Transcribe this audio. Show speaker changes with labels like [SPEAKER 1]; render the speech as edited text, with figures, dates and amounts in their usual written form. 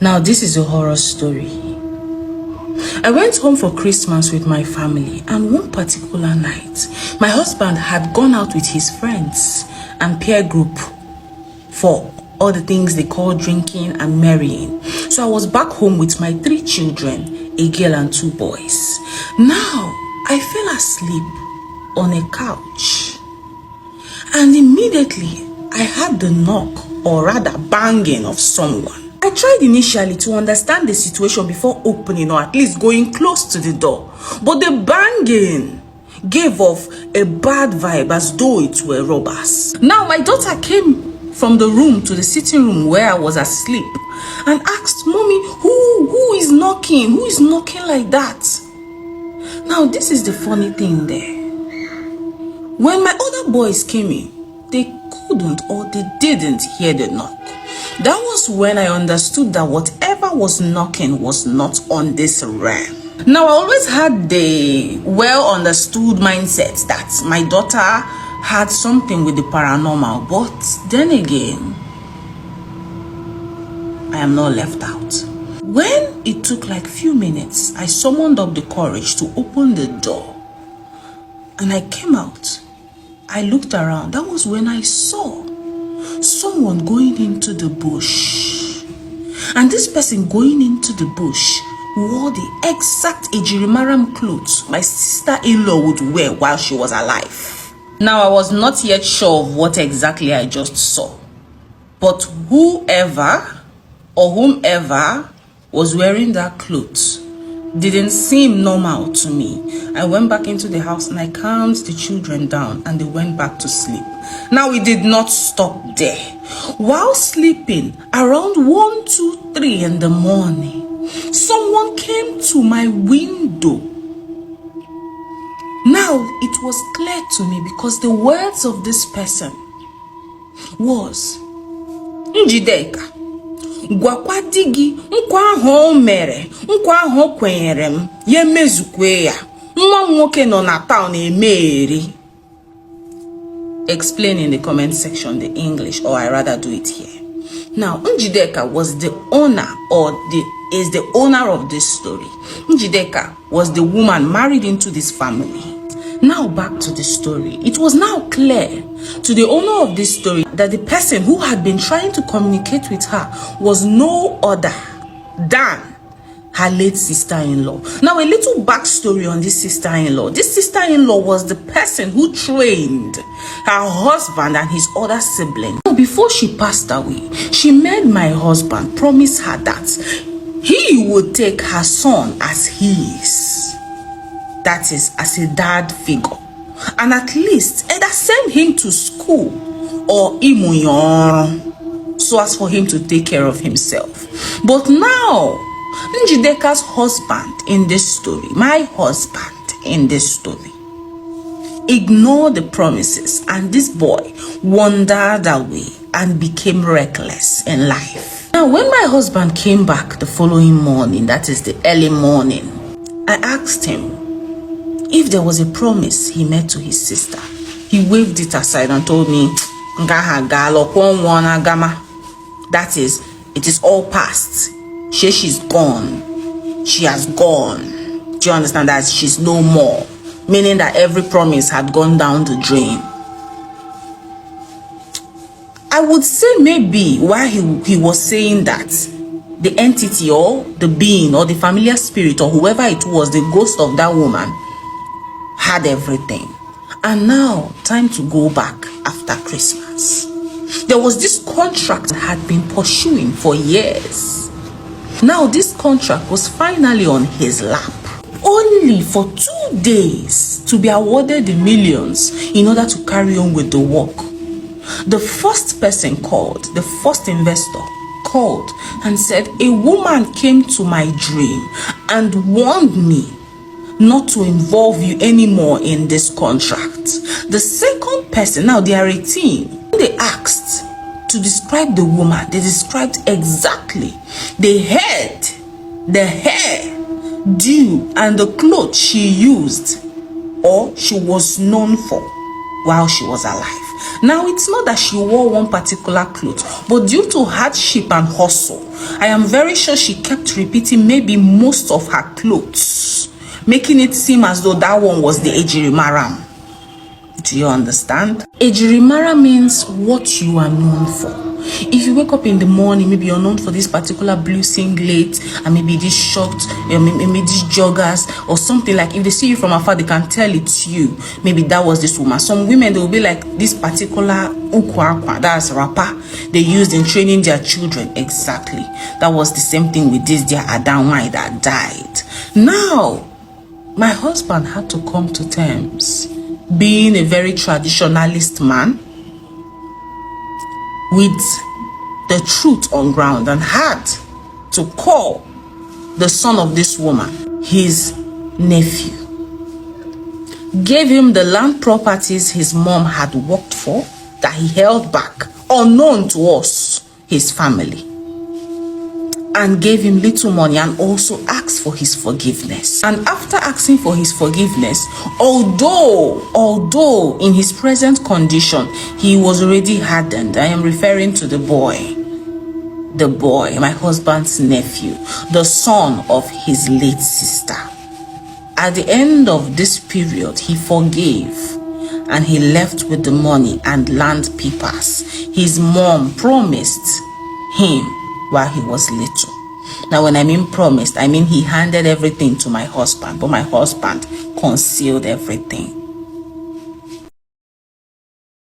[SPEAKER 1] Now, this is a horror story. I went home for Christmas with my family, and one particular night, my husband had gone out with his friends and peer group for all the things they call drinking and marrying. So I was back home with my 3 children, a girl and 2 boys. Now, I fell asleep on a couch, and immediately I heard the knock, or rather banging, of someone. I tried initially to understand the situation before opening or at least going close to the door, but the banging gave off a bad vibe as though it were robbers. Now my daughter came from the room to the sitting room where I was asleep and asked, "Mommy, who is knocking? Who is knocking like that?" Now this is the funny thing there. When my other boys came in, they couldn't or they didn't hear the knock. That was when I understood that whatever was knocking was not on this realm. Now, I always had the well-understood mindset that my daughter had something with the paranormal, but then again, I am not left out. When it took like few minutes, I summoned up the courage to open the door, and I came out. I looked around. That was when I saw someone going into the bush, and this person going into the bush wore the exact ejirimaram clothes my sister-in-law would wear while she was alive. Now, I was not yet sure of what exactly I just saw, but whoever or whomever was wearing that clothes didn't seem normal to me. I went back into the house and I calmed the children down, and they went back to sleep. Now, we did not stop there. While sleeping, around 1, 2, 3 in the morning, someone came to my window. Now, it was clear to me because the words of this person was, "Njideka, gwakwa di gị nkwa ahụ o mere, nkwa ahụ o kwenyere m, ya emezukwe ya. Nwa m nwoke nọ na town emegheri." Explain in the comment section the English, or I rather do it here. Now, Njideka was the owner, or is the owner of this story. Njideka was the woman married into this family. Now back to the story. It was now clear to the owner of this story that the person who had been trying to communicate with her was no other than her late sister-in-law. Now, a little backstory on this sister-in-law. This sister-in-law was the person who trained her husband and his other sibling. Before she passed away, she made my husband promise her that he would take her son as his. That is, as a dad figure, and at least either send him to school or imuyor, so as for him to take care of himself. But now, Njideka's husband in this story, my husband in this story, ignored the promises, and this boy wandered away and became reckless in life. Now, when my husband came back the following morning, that is the early morning, I asked him if there was a promise he made to his sister. He waved it aside and told me, that is, it is all past. She's gone. She has gone. Do you understand that? She's no more. Meaning that every promise had gone down the drain. I would say maybe while he was saying that, the entity or the being or the familiar spirit or whoever it was, the ghost of that woman, had everything. And now, time to go back after Christmas. There was this contract that had been pursuing for years. Now, this contract was finally on his lap, only for 2 days to be awarded the millions in order to carry on with the work. The first person called, the first investor called and said, "A woman came to my dream and warned me not to involve you anymore in this contract." The second person, now they are a team, they asked to describe the woman. They described exactly the head, the hair, due, and the clothes she used or she was known for while she was alive. Now, it's not that she wore one particular cloth, but due to hardship and hustle, I am very sure she kept repeating maybe most of her clothes, making it seem as though that one was the ejirimaram. Do you understand? Ejirimara means what you are known for. If you wake up in the morning, maybe you're known for this particular blue singlet, and maybe this short, maybe these joggers, or something. Like if they see you from afar, they can tell it's you. Maybe that was this woman. Some women, they will be like this particular ukwa, that's rapper they used in training their children. Exactly. That was the same thing with this dear Adamai that died. Now, my husband had to come to terms, being a very traditionalist man, with the truth on ground, and had to call the son of this woman his nephew, gave him the land properties his mom had worked for that he held back, unknown to us, his family, and gave him little money, and also asked for his forgiveness. And after asking for his forgiveness, although in his present condition he was already hardened, I am referring to the boy, my husband's nephew, the son of his late sister. At the end of this period, he forgave, and he left with the money and land papers his mom promised him while he was little. Now, when I mean promised, I mean he handed everything to my husband, but my husband concealed everything.